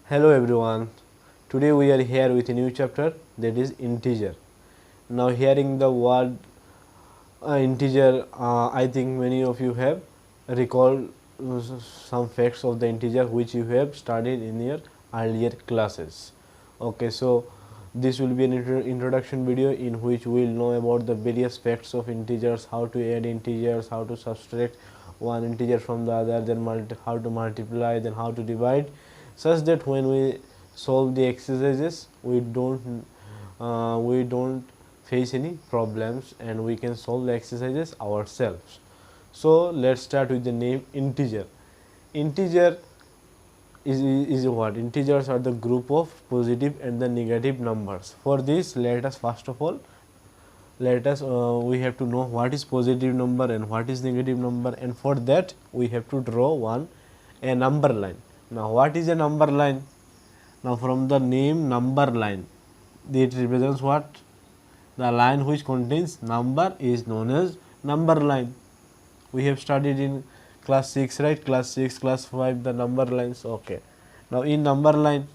Hello everyone, today we are here with a new chapter, that is integer. Now hearing the word integer, I think many of you have recalled some facts of the integer which you have studied in your earlier classes. Okay, so this will be an introduction video in which we will know about the various facts of integers, how to add integers, how to subtract one integer from the other, then how to multiply, then how to divide, such that when we solve the exercises we don't face any problems and we can solve the exercises ourselves. So let's start with the name integer. Integer is what? Integers are the group of positive and the negative numbers. For this, let us first of all we have to know what is positive number and what is negative number, and for that we have to draw a number line. Now what is a number line? Now from the name number line, it represents what? The line which contains number is known as number line. We have studied in class 6, right? Class 6, class 5, the number lines. Okay. Now in number line,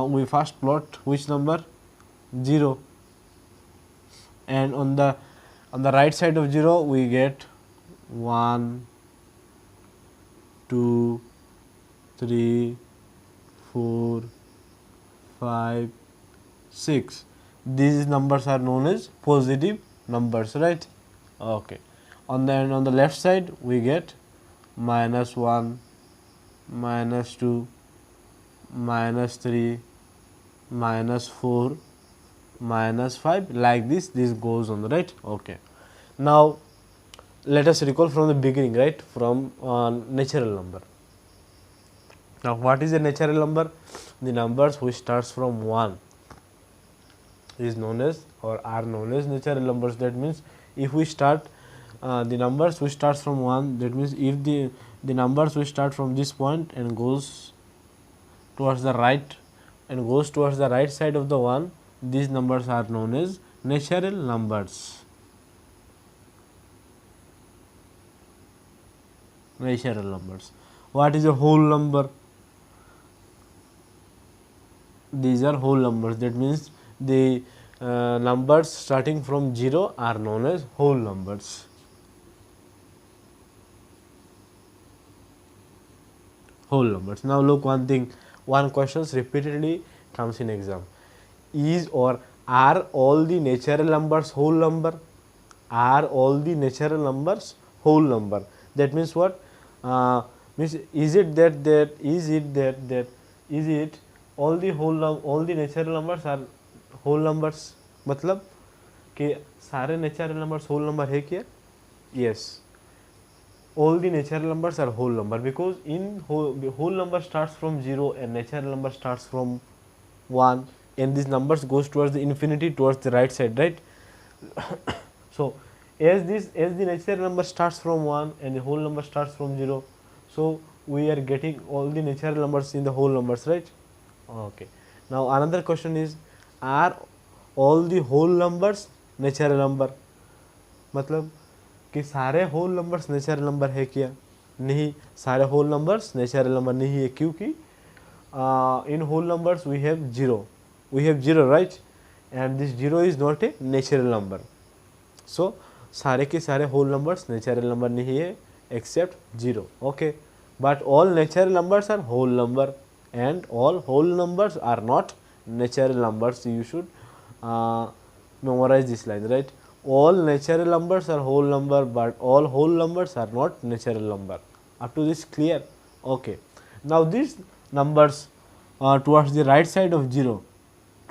we first plot which number? 0. And on the right side of 0 we get 1, 2, 3, 4, 5, 6. These numbers are known as positive numbers, right? Okay. On the left side we get -1, -2, -3, -4, -5, like this goes on, right? Okay. Now let us recall from the beginning, right? From natural number. Now what is a natural number? The numbers which starts from 1 is known as or are known as natural numbers. That means if we start the numbers which starts from 1, that means if the numbers which start from this point and goes towards the right side of the 1, these numbers are known as natural numbers. Natural numbers. What is a whole number? These are whole numbers. That means the numbers starting from 0 are known as whole numbers. Whole numbers. Now look one thing, one questions repeatedly comes in exam. Is or are all the natural numbers whole number? Are all the natural numbers whole number? That means what? Means is it all the natural numbers are whole numbers? मतलब कि सारे natural numbers whole number है क्या? Yes. All the natural numbers are whole number, because in whole number starts from 0 and natural number starts from 1, and these numbers goes towards the infinity, towards the right side, right? So as the natural number starts from 1 and the whole number starts from 0, so we are getting all the natural numbers in the whole numbers, right? Okay. Now another question is, are all the whole numbers natural number? मतलब कि सारे whole numbers natural number है क्या? नहीं, सारे whole numbers natural number नहीं है, क्योंकि in whole numbers we have zero right, and this zero is not a natural number. So सारे के सारे होल नंबर्स नेचुरल नंबर नहीं है except zero. Okay, but all natural numbers are whole number and all whole numbers are not natural numbers. You should memorize this line, right? All natural numbers are whole number, but all whole numbers are not natural number. Up to this clear? Okay. Now these numbers towards the right side of 0,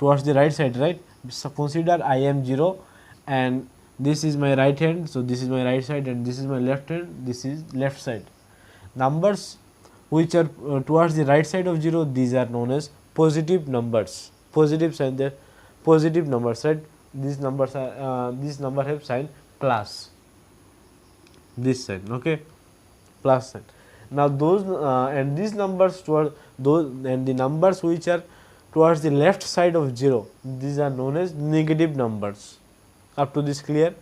towards the right side, right? So consider I am 0 and this is my right hand, so this is my right side and this is my left hand, this is left side. Numbers which are towards the right side of 0, these are known as positive numbers. Positive sign, there positive numbers, right? These numbers are this number have sign plus, this sign, okay, plus sign. Now those and these numbers toward those, and the numbers which are towards the left side of 0, these are known as negative numbers. Up to this clear?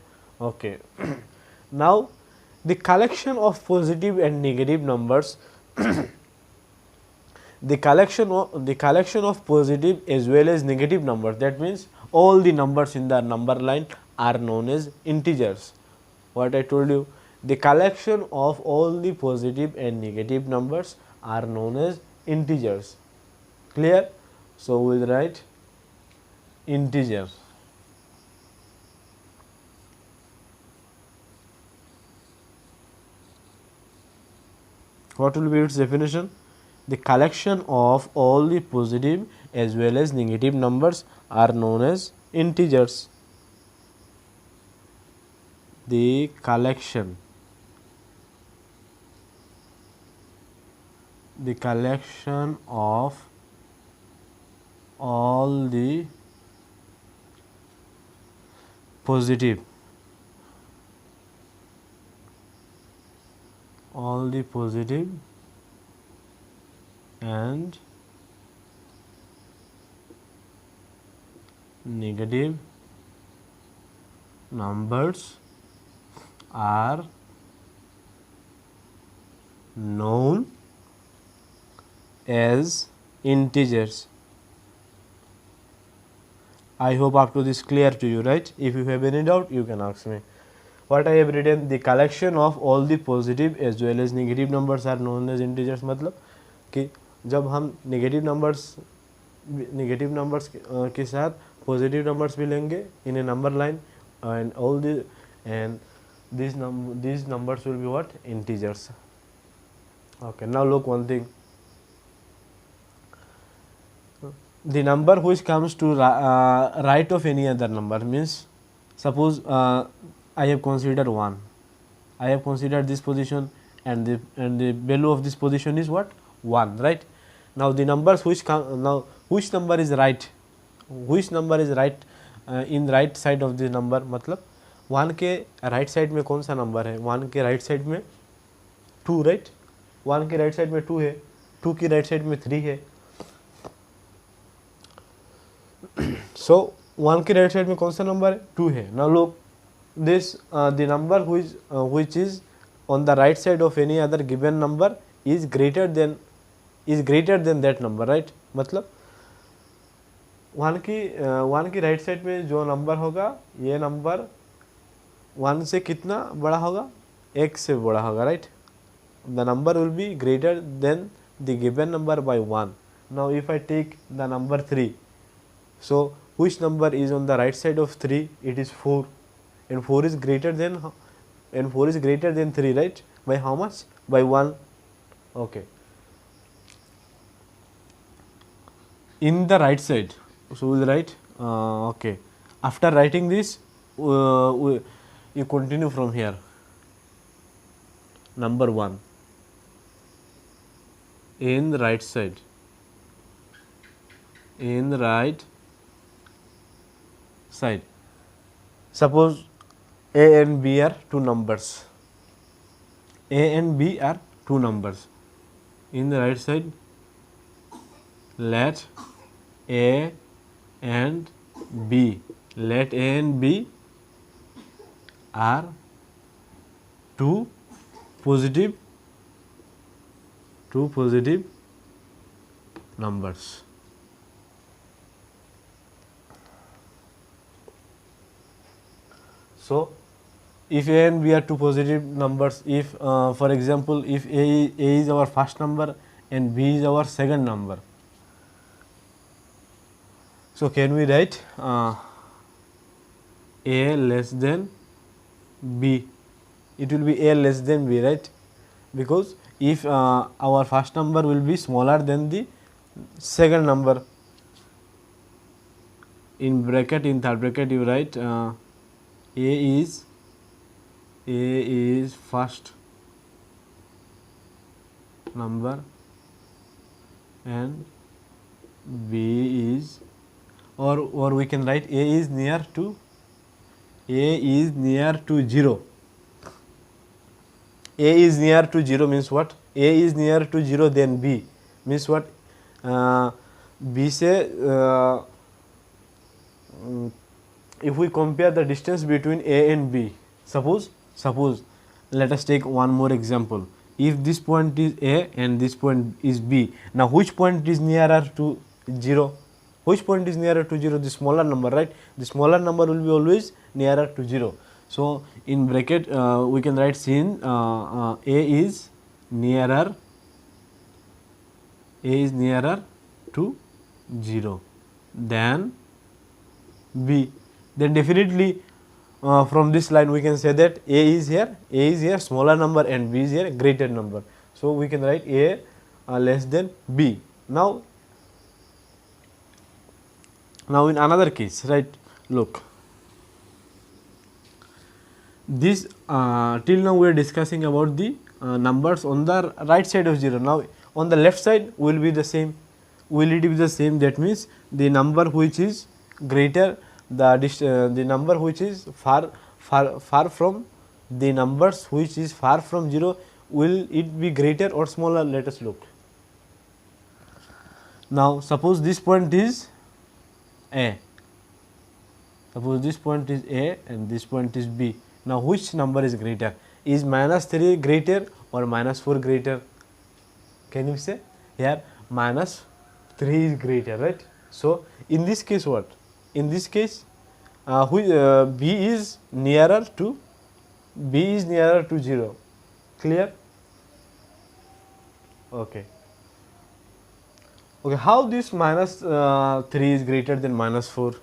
Okay. Now the collection of positive and negative numbers the collection of positive as well as negative numbers, that means all the numbers in the number line are known as integers. What I told you, the collection of all the positive and negative numbers are known as integers. Clear? So we will write integer. What will be its definition? The collection of all the positive as well as negative numbers are known as integers. The collection of all the positive and negative numbers are known as integers. I hope up to this clear to you, right? If you have any doubt, you can ask me. What I have written, the collection of all the positive as well as negative numbers are known as integers, मतलब कि जब हम negative numbers के साथ positive numbers भी लेंगे in a number line and all the and these numbers will be what? Integers. Okay, now look one thing. The number which comes to right of any other number means, suppose I have considered 1. I have considered this position and the value of this position is what? 1, right? Now the numbers which come, which number is right? Which number is right in right side of the number? मतलब 1 के right side में कौन सा number है? 1 के right side में 2, right? 1 के right side में 2 है, 2 की राइट साइड में 3 है. So 1 के राइट साइड में कौन सा नंबर है? 2 है. Now look, this the number which is on the right side of any other given number is greater than that number, right? मतलब 1 की राइट साइड में जो नंबर होगा, ये नंबर 1 से कितना बड़ा होगा? 1 से बड़ा होगा, right? The number will be greater than the given number by 1. Now if I take the number 3, so which number is on the right side of 3? It is 4, and 4 is greater than 3, right? By how much? By 1. Okay. In the right side, so we will write okay. After writing this, you continue from here. Number 1 in the right side, in the right side. Suppose A and B are two numbers. A and B are two numbers. In the right side, let A and B are two positive numbers. So if A and B are two positive numbers, if for example if A is our first number and B is our second number, so can we write A less than B? It will be A less than B, right? Because if our first number will be smaller than the second number, in third bracket you write A is first number and B is, or we can write A is near to 0. A is near to 0 means what? A is near to 0 then B means what? B से if we compare the distance between A and B, suppose let us take one more example. if this point is A and this point is B, now which point is nearer to 0? Which point is nearer to 0? The smaller number, right? The smaller number will be always nearer to 0. So, in bracket we can write sin A is nearer to 0 than B. Then definitely from this line we can say that A is here smaller number and B is here greater number. So, we can write A less than B. Now in another case, right, look, this till now we are discussing about the numbers on the right side of 0. Now on the left side will be the same. Will it be the same? That means the number which is greater, the number which is far from the numbers which is far from 0, will it be greater or smaller? Let us look. Now suppose this point is A. Suppose this point is A and this point is B. Now which number is greater? Is -3 greater or -4 greater? Can you say? Here -3 is greater, right? So in this case what? In this case B is nearer to 0. Clear? Okay. Okay, how this -3 is greater than -4?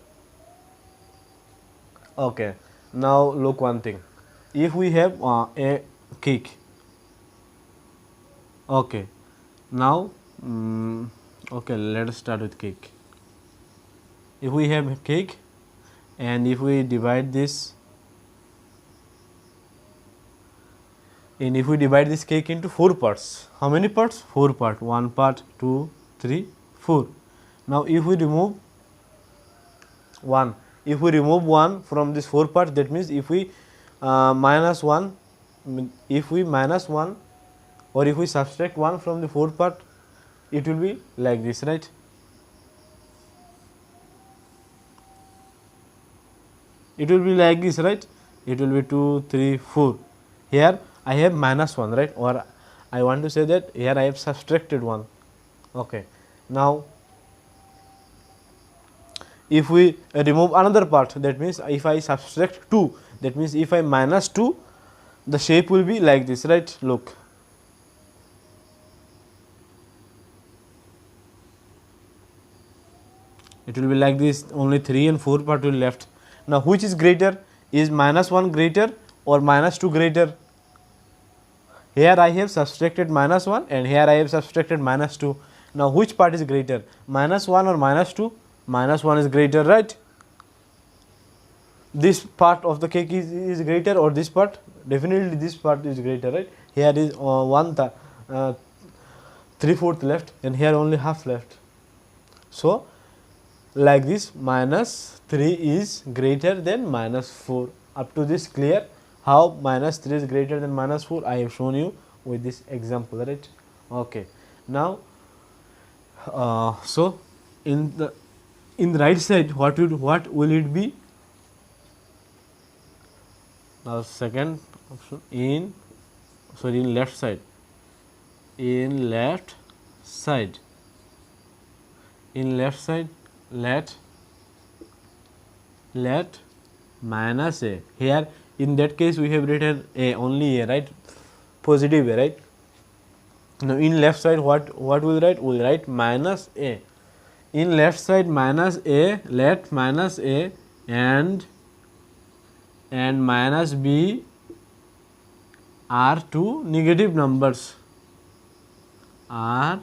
Okay, now look one thing. If we have a cake, okay, now okay, let us start with cake. If we have cake and if we divide this, and if we divide this cake into 4 parts, how many parts? 4 parts. 1 part, 2, 3, 4. Now if we remove 1, if we remove 1 from this 4 parts, that means if we minus 1, if we minus 1 or if we subtract 1 from the 4 part, it will be like this, right? It will be like this, right? It will be 2, 3, 4. Here I have -1, right? Or I want to say that here I have subtracted 1. Okay. Now if we remove another part, that means if I subtract 2, that means if I minus 2, the shape will be like this, right? Look. It will be like this, only 3 and 4 part will left. Now which is greater? Is -1 greater or -2 greater? Here I have subtracted -1 and here I have subtracted -2. Now which part is greater? -1 or -2? -1 is greater, right? This part of the cake is greater or this part? Definitely this part is greater, right? Here is 3/4 left and here only half left. So like this, -3 is greater than -4. Up to this clear? How -3 is greater than -4? I have shown you with this example, right? Okay. Now so in the right side, what will it be? Now second option, in left side. In left side, let -a. Here in that case we have written a, only a, right? Positive a, right? Now in left side what will write? We will write -a. In left side -a, let -a and -b are two negative numbers. Are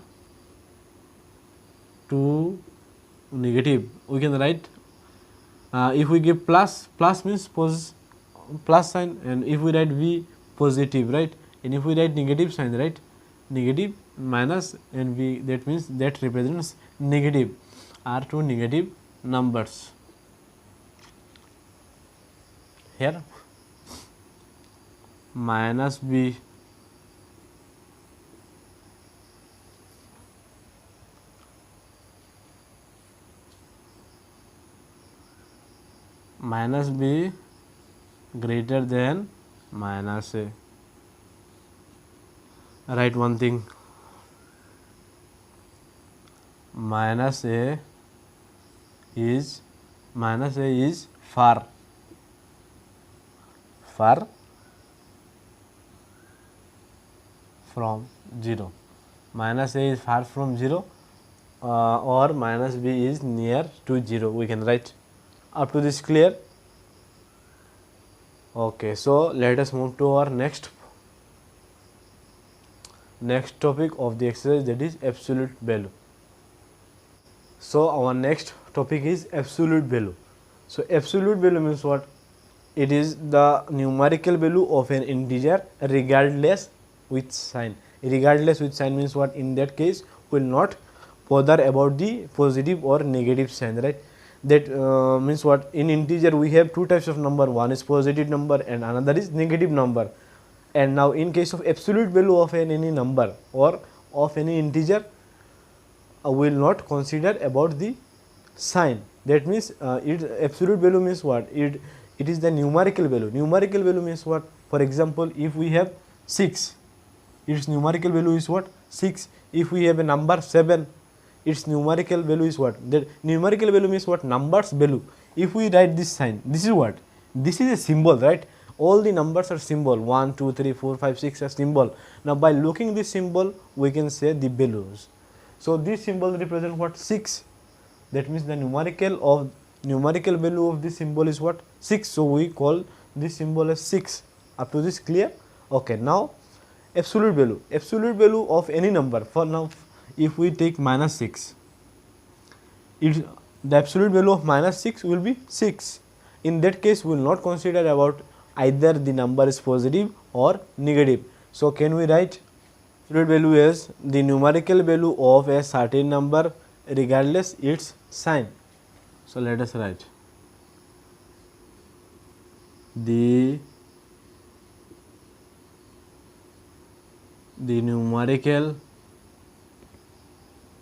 two negative. We can write if we give plus means plus sign, and if we write v, positive, right? And if we write negative sign, right? Negative minus and v, that means that represents negative. Are two negative numbers. Here -b -b greater than -a. write one thing, minus a is far from 0, minus a is far from 0 or minus b is near to 0, we can write. Up to this clear? Okay, so let us move to our next topic of the exercise, that is absolute value. So our next topic is absolute value. So absolute value means what? It is the numerical value of an integer regardless with sign. Regardless with sign means what? In that case, we will not bother about the positive or negative sign, right? That means what? In integer we have two types of number, one is positive number and another is negative number. And now in case of absolute value of any number or of any integer, we will not consider about the sign. That means absolute value means what? It is the numerical value. Numerical value means what? For example, if we have 6, its numerical value is what? 6. If we have a number 7, its numerical value is what? The numerical value means what? Numbers value. If we write this sign, this is what? This is a symbol, right? All the numbers are symbol, 1, 2, 3, 4, 5, 6 are symbol. Now by looking this symbol, we can say the values. So this symbol represent what? 6. That means the numerical value of this symbol is what? 6. So we call this symbol as 6. Up to this clear? Okay. Now absolute value of any number. For now, if we take minus 6, the absolute value of minus 6 will be 6. In that case, we will not consider about either the number is positive or negative. So can we write absolute value as the numerical value of a certain number regardless its sign? So let us write the numerical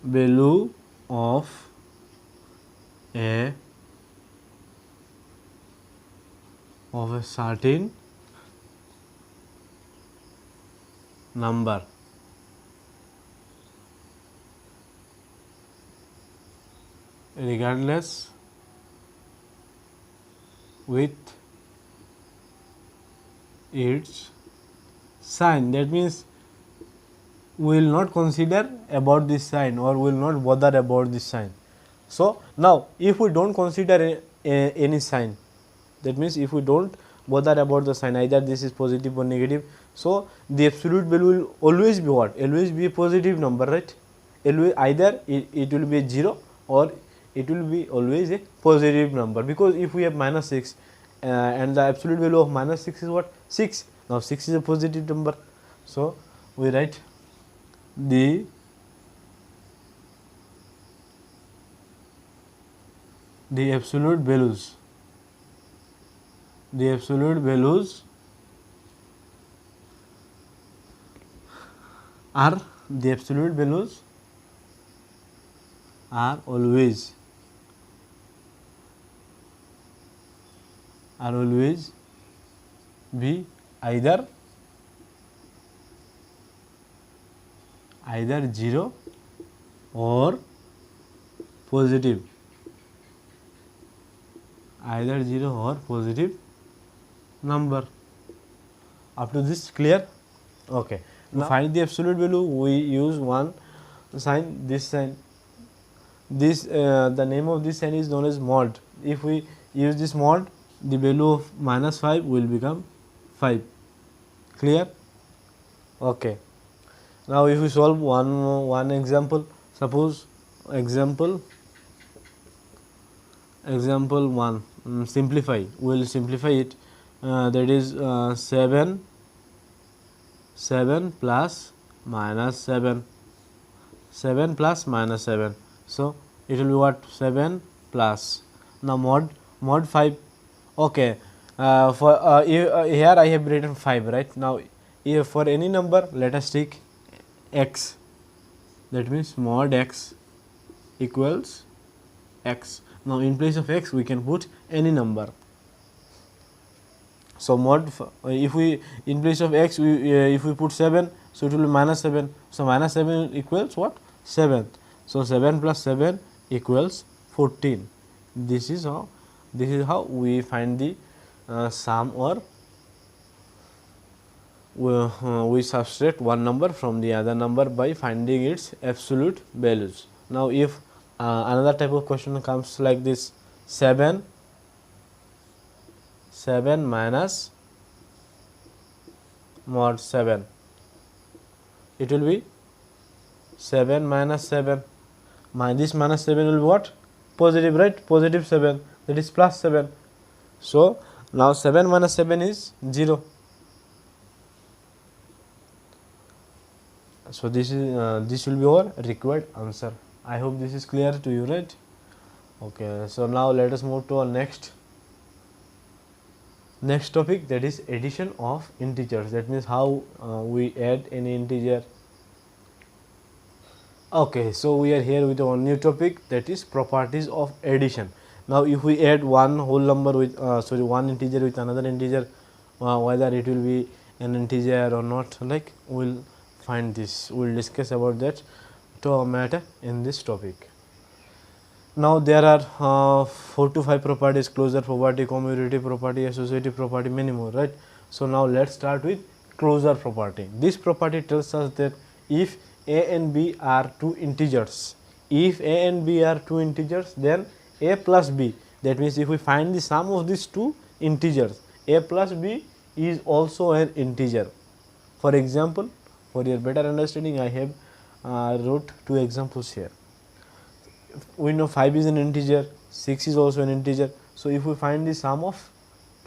value of a certain number regardless with its sign. That means we will not consider about this sign or we will not bother about this sign. So now if we don't consider any sign, that means if we don't bother about the sign, either this is positive or negative, so the absolute value will always be what? Always be a positive number, right? Either it will be a 0 or it will be always a positive number, because if we have minus 6 and the absolute value of minus 6 is what? 6. Now 6 is a positive number. So we write the absolute values. The absolute values are always be either 0 or positive, either 0 or positive number. Up to this clear? Okay. Now to find the absolute value, we use one sign, this sign. This the name of this sign is known as mod. If we use this mod, the value of minus 5 will become 5. Clear? Okay. Now if we solve one example, suppose example 1, simplify. We will simplify it. That is 7 plus minus 7. 7 plus minus 7. So it will be what? 7 plus. Now mod 5. Okay. For here I have written 5, right? Now if for any number, let us take x. That means mod x equals x. Now in place of x we can put any number. So mod, if we in place of x if we put 7, So, it will be minus 7. So, minus 7 equals what? 7. So, 7 plus 7 equals 14. This is how we find the sum, or we subtract one number from the other number by finding its absolute values. Now, if another type of question comes like this, 7 minus mod 7, it will be 7 minus 7. This minus 7 will be what? Positive, right? Positive 7, that is plus 7. So, now 7 minus 7 is 0. So, this will be our required answer. I hope this is clear to you, right? Okay. So, now let us move to our next topic, that is addition of integers. That means how we add any integer. Okay, so we are here with one new topic, that is properties of addition. Now, if we add one whole number with one integer with another integer, whether it will be an integer or not, like we will find this. We will discuss about that matter in this topic. Now, there are 4 to 5 properties: closure property, commutative property, associative property, many more, right? So, now let us start with closure property. This property tells us that if a and b are two integers, then a plus b, that means if we find the sum of these two integers, a plus b is also an integer. For example, for your better understanding, I have wrote two examples here. We know 5 is an integer, 6 is also an integer. So, if we find the sum of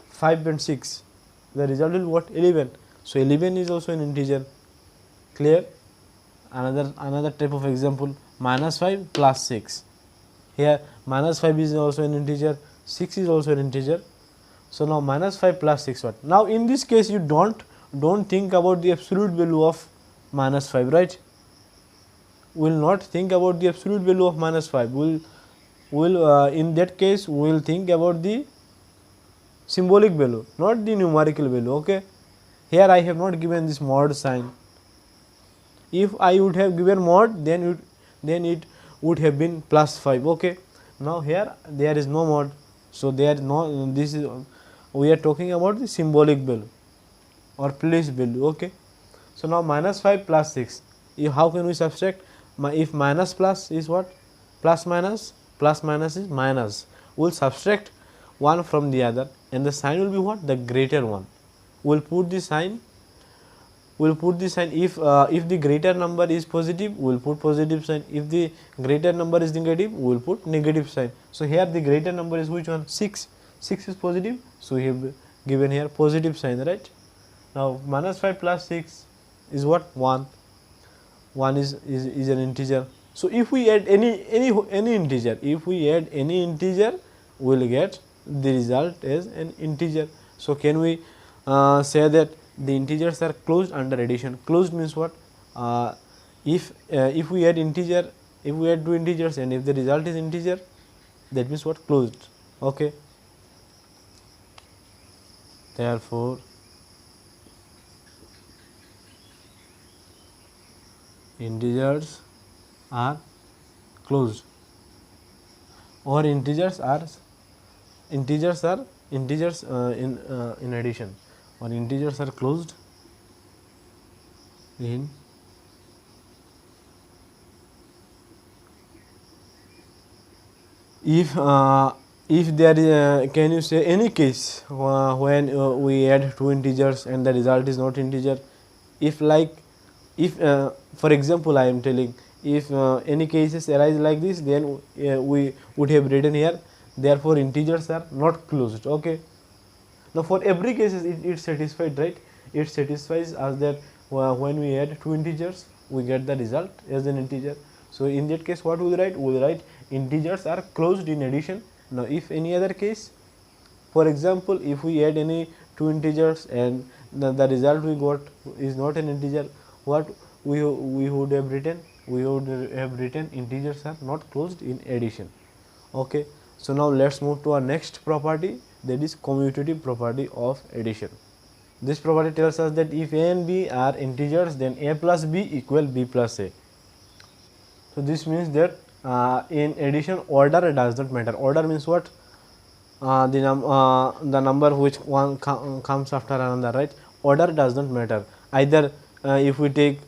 5 and 6, the result will be what? 11. So, 11 is also an integer. Clear? Another type of example, minus 5 plus 6. Here minus 5 is also an integer, 6 is also an integer. So, now minus 5 plus 6 what? Now, in this case you don't think about the absolute value of minus 5, right? We will not think about the absolute value of minus 5. In that case we will think about the symbolic value, not the numerical value. Okay. Here I have not given this mod sign. If I would have given mod, then it would have been plus 5. Okay. Now, here there is no mod. So, there is no, this is, we are talking about the symbolic value or place value. Okay. So, now minus 5 plus 6, how can we subtract? If minus plus is what? Plus minus is minus. We will subtract one from the other and the sign will be what? The greater one. We will put the sign. If the greater number is positive, we will put positive sign. If the greater number is negative, we will put negative sign. So, here the greater number is which one? 6. 6 is positive. So, we have given here positive sign, right? Now, minus 5 plus 6 is what? 1. 1 is an integer. So, if we add any integer, we will get the result as an integer. So, can we say that the integers are closed under addition? Closed means what? If we add two integers and if the result is integer, that means what? Closed. Okay. Therefore, integers are closed, or integers in addition, or integers are closed in if there is can you say any case when we add two integers and the result is not integer? If for example, I am telling, if any cases arise like this, then we would have written here, therefore integers are not closed. Okay. Now, for every case it satisfied, right? It satisfies us that when we add two integers, we get the result as an integer. So, in that case what we will write? We will write integers are closed in addition. Now, if any other case, for example, if we add any two integers and the result we got is not an integer, what we would have written? We would have written integers are not closed in addition. Okay. So, now let us move to our next property, that is commutative property of addition. This property tells us that if a and b are integers, then a plus b equal b plus a. So this means that in addition, order does not matter. Order means what? The number which one comes after another, right? Order does not matter. Either if we take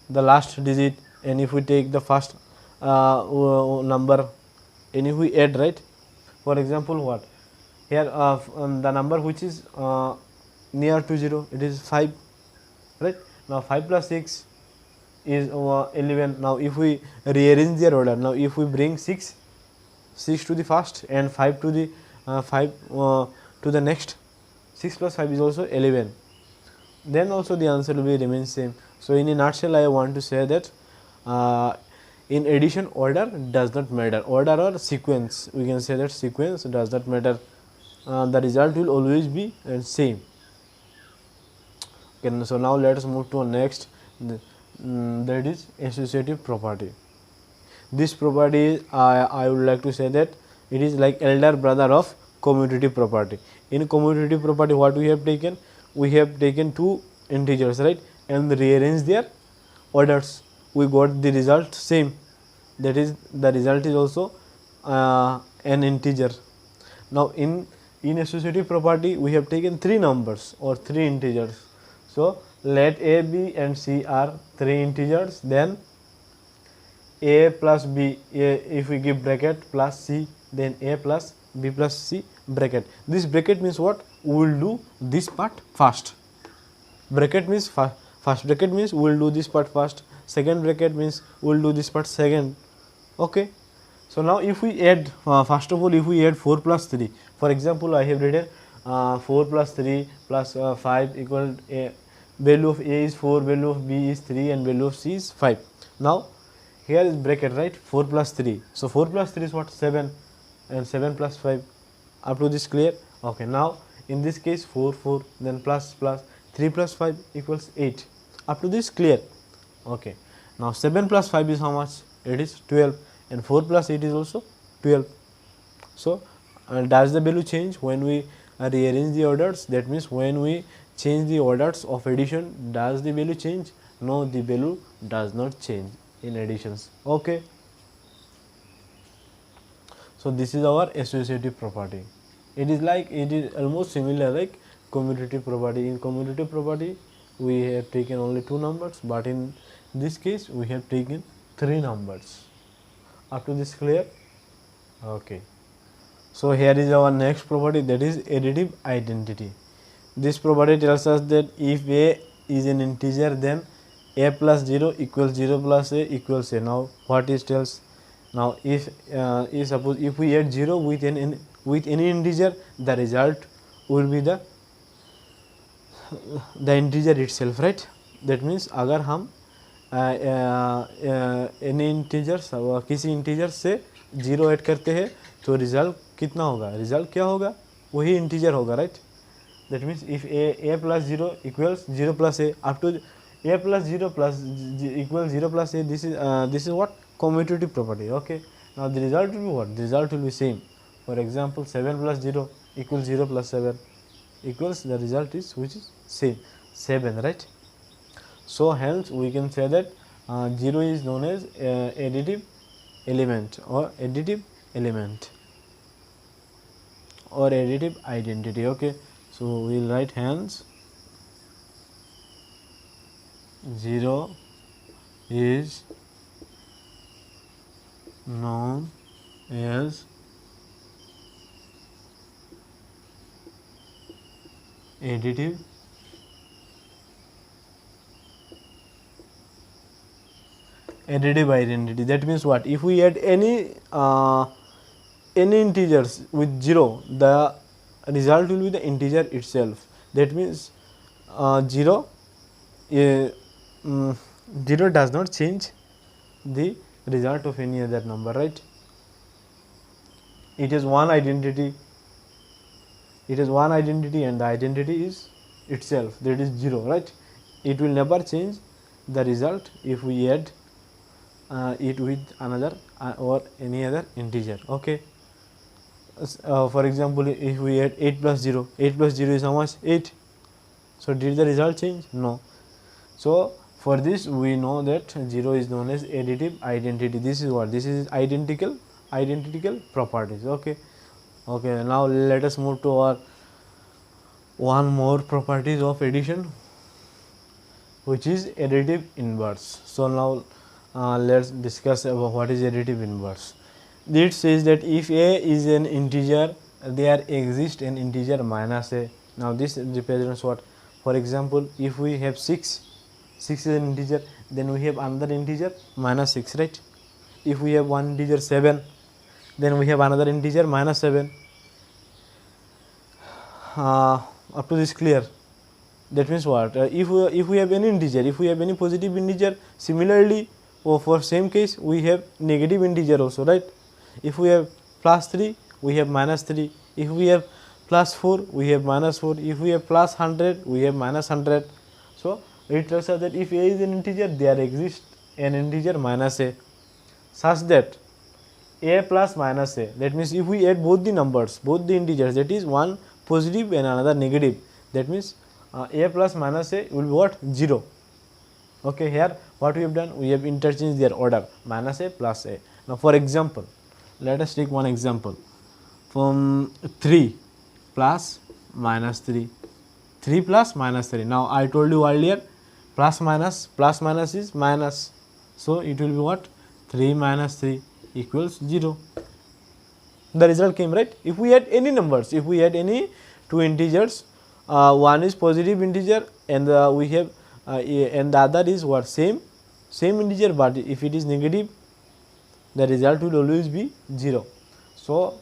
the last digit and if we take the first number and if we add, right? For example, what here the number which is near to 0, it is 5, right? Now 5 plus 6 is 11. Now if we rearrange their order, now if we bring 6 to the first and 5 to the 5 to the next, 6 plus 5 is also 11, then also the answer will be remain same. So in a nutshell, I want to say that in addition, order does not matter. Order or sequence, we can say that sequence does not matter. The result will always be same. Okay, so now let us move to next, that is associative property. This property, I would like to say that it is like elder brother of commutative property. In commutative property, what we have taken? We have taken two integers, right, and rearranged their orders. We got the result same. That is, the result is also an integer. Now in associative property, we have taken three numbers or three integers. So let a, b and c are three integers, then a plus b, if we give bracket, plus c, then a plus b plus c bracket. This bracket means what? We will do this part first. Bracket means first bracket means we will do this part first. Second bracket means we will do this part second. Okay. So now if we add, first of all, if we add 4 plus 3, for example, I have written 4 plus 3 plus 5 equal a, value of a is 4, value of b is 3 and value of c is 5. Now here is bracket, right? 4 plus 3. So 4 plus 3 is what? 7, and 7 plus 5. Up to this clear? Okay. Now in this case 4, 4, then plus 3 plus 5 equals 8. Up to this clear? Okay. Now 7 plus 5 is how much? It is 12, and 4 plus 8 is also 12. So does the value change when we rearrange the orders? That means when we change the orders of addition, does the value change? No, the value does not change in additions. Okay. So this is our associative property. It is almost similar like commutative property. In commutative property, we have taken only two numbers, but in this case we have taken three numbers. Up to this clear? Okay. So here is our next property, that is additive identity. This property tells us that if a is an integer, then a plus 0 equals 0 plus a equals a. Now what it tells? Now if suppose if we add 0 with any integer, the result will be the integer itself, right? That means अगर हम any integer किसी integer से 0 add करते हैं तो result कितना होगा? Result क्या होगा? वही इंटीजर होगा, right? That means if a plus 0 equals 0 plus a, up to a plus 0 plus equals 0 plus a, this is what? Commutative property. Okay. Now the result will be what? The result will be same. For example, 7 plus 0 equals 0 plus 7 equals, the result is which is same, 7, right? So hence we can say that 0 is known as additive element or additive element or additive identity. Okay. So we will write hence 0 is known as additive identity. That means what? If we add any integers with 0, the result will be the integer itself. That means 0 does not change the result of any other number, right? It is one identity. It is one identity, and the identity is itself, that is 0, right? It will never change the result if we add it with another or any other integer. Okay. For example, if we add 8 plus 0, 8 plus 0 is how much? 8. So did the result change? No. So for this we know that 0 is known as additive identity. This is what? This is identical properties. Okay. Okay, now let us move to our one more properties of addition, which is additive inverse. So now let's discuss about what is additive inverse. It says that if a is an integer, there exists an integer minus a. Now this represents what? For example, if we have 6 is an integer, then we have another integer minus 6, right? If we have one integer 7, then we have another integer minus 7. Up to this clear? That means what? If we have any integer, if we have any positive integer, similarly for same case we have negative integer also, right? If we have plus 3, we have minus 3. If we have plus 4, we have minus 4. If we have plus 100, we have minus 100. So it tells us that if a is an integer, there exists an integer minus a, such that a plus minus a. That means if we add both the numbers, both the integers, that is one positive and another negative, that means a plus minus a will be what? 0. Okay, here what we have done? We have interchanged their order, minus a plus a. Now for example, let us take one example from 3 plus minus 3. 3 plus minus 3. Now I told you earlier, plus minus is minus. So it will be what? 3 minus 3 equals 0. The result came, right? If we add any numbers, if we add any two integers, one is positive integer and we have and the other is what? Same integer, but if it is negative, the result will always be 0. So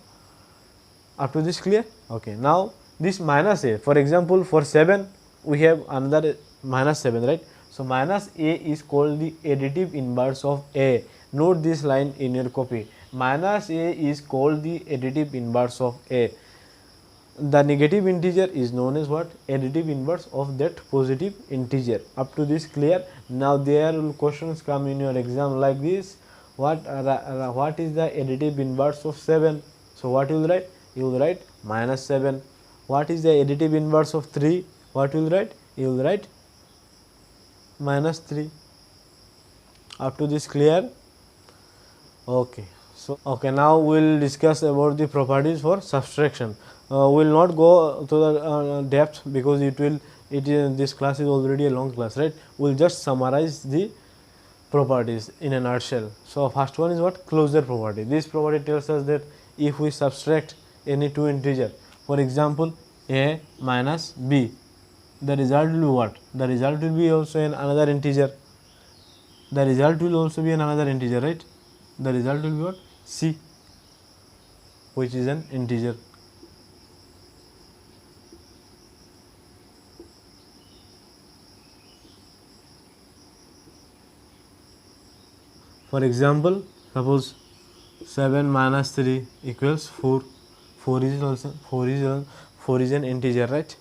up to this clear? Okay. Now this minus a, for example, for 7 we have another minus 7, right? So minus a is called the additive inverse of a. Note this line in your copy. Minus a is called the additive inverse of a. The negative integer is known as what? Additive inverse of that positive integer. Up to this clear? Now there will questions come in your exam like this. What is the additive inverse of 7? So what you will write? You will write minus 7. What is the additive inverse of 3? What you will write? You will write minus 3. Up to this clear? Okay. So okay, now we will discuss about the properties for subtraction. We will not go to the depth because this class is already a long class, right? We will just summarize the properties in a nutshell. So first one is what? Closure property. This property tells us that if we subtract any two integer, for example a minus b, the result will be what? The result will be also another integer. The result will also be another integer, right? The result will be what? C, which is an integer. For example, suppose 7 minus 3 equals 4. 4 is an integer, right?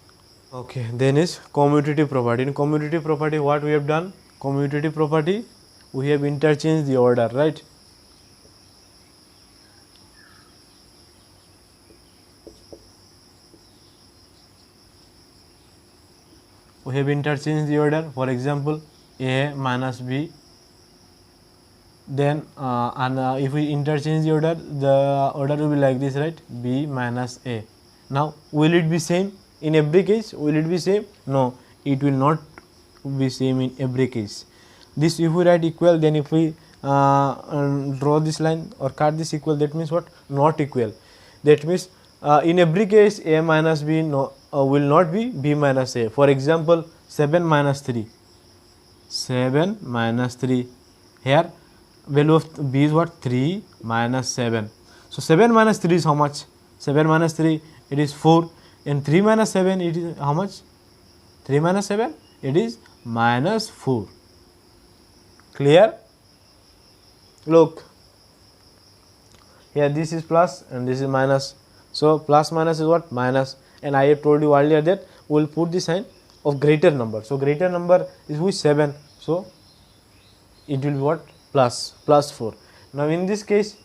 Okay, then is commutative property. In commutative property, what we have done? Commutative property, we have interchanged the order, right? We have interchanged the order. For example, a minus b. Then if we interchange the order will be like this, right? B minus a. Now will it be same in every case? Will it be same? No, it will not be same in every case. This if we write equal, then if we draw this line or cut this equal, that means what? Not equal. That means in every case a minus b will not be b minus a. For example, 7 minus 3. 7 minus 3. Here value of b is what? 3 minus 7. So 7 minus 3 is how much? 7 minus 3, it is 4, and 3 minus 7, it is how much? 3 minus 7, it is minus 4. Clear? Look, here this is plus and this is minus. So plus minus is what? Minus. And I have told you earlier that we will put the sign of greater number. So greater number is with 7. So it will be what? Plus 4. Now in this case,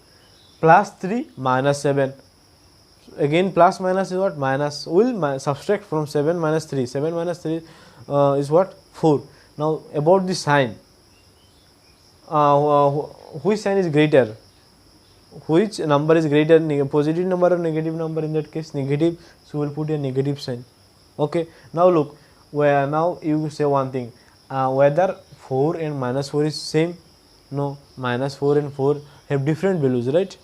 plus 3 minus 7. again plus minus is what? Minus. We will subtract from 7 minus 3. 7 minus 3 is what? 4. Now about the sign, which sign is greater? Which number is greater, positive number or negative number? In that case negative, so we will put a negative sign. Okay. Now look, where now you say one thing, whether 4 and minus 4 is same? No, minus 4 and 4 have different values, right?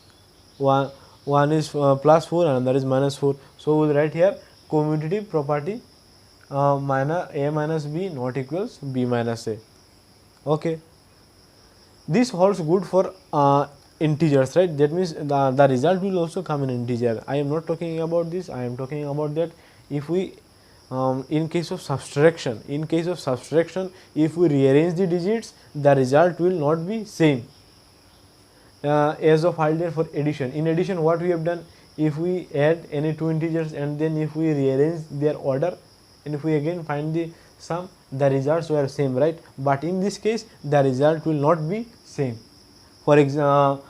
One is plus 4, another is minus 4. So we will write here commutative property minus a minus b not equals b minus a. Okay. This holds good for integers, right? That means the result will also come in integer. I am not talking about this, I am talking about that if we in case of subtraction, if we rearrange the digits, the result will not be same as of earlier for addition. In addition, what we have done, if we add any two integers and then if we rearrange their order and if we again find the sum, the results were same, right? But in this case the result will not be same. For example,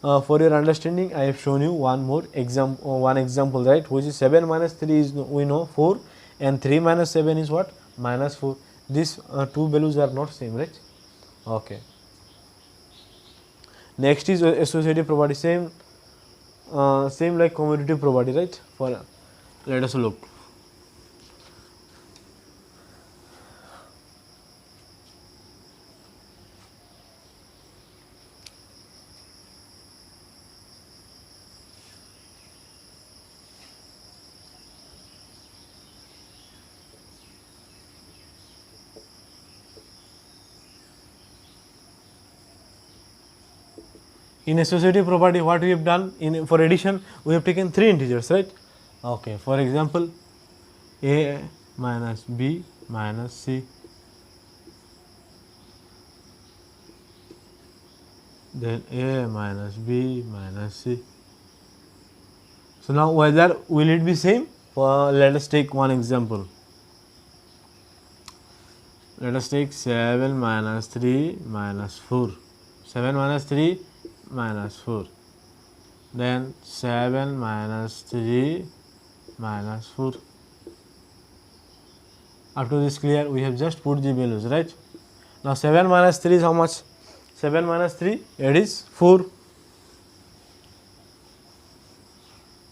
for your understanding, I have shown you one example, right, which is 7 minus 3 is, we know, 4, and 3 minus 7 is what? Minus 4. These two values are not same, right? Okay. Next is associative property, same like commutative property, right? For let us look. In associative property, what we have done for addition, we have taken three integers, right? Okay. For example, a minus b minus c, then a minus b minus c. So now whether will it be same? Let us take one example. Let us take 7 minus 3 minus 4. 7 minus 3 minus 4, then 7 minus 3 minus 4. Up to this clear? We have just put the values, right? Now 7 minus 3 is how much? 7 minus 3, it is 4.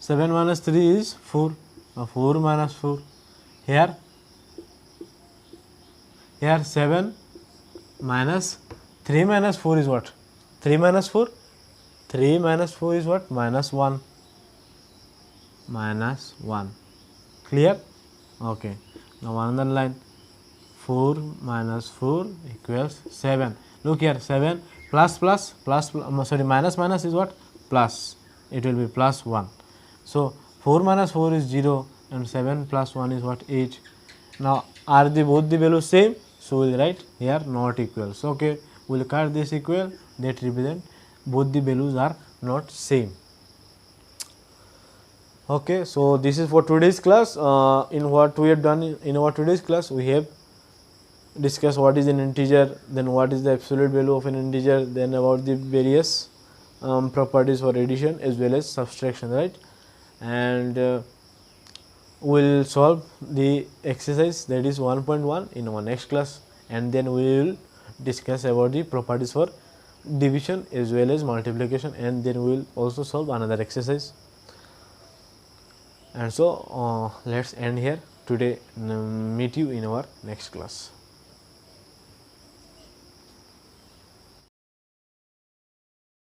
7 minus 3 is 4. Now 4 minus 4. Here 7 minus 3 minus 4 is what? 3 minus 4. 3 minus 4 is what? Minus 1. Minus 1. Clear? Okay. Now another line, 4 minus 4 equals 7. Look here, 7 plus minus minus is what? Plus. It will be plus 1. So 4 minus 4 is 0 and 7 plus 1 is what? 8. Now are both the values same? So we will write here not equals. Okay. We will cut this equal, that represent both the values are not same. Okay. So this is for today's class. In what we have done in our today's class, we have discussed what is an integer, then what is the absolute value of an integer, then about the various properties for addition as well as subtraction, right? And we will solve the exercise, that is 1.1, in our next class, and then we will discuss about the properties for division as well as multiplication, and then we will also solve another exercise. And so let us end here today. Meet you in our next class.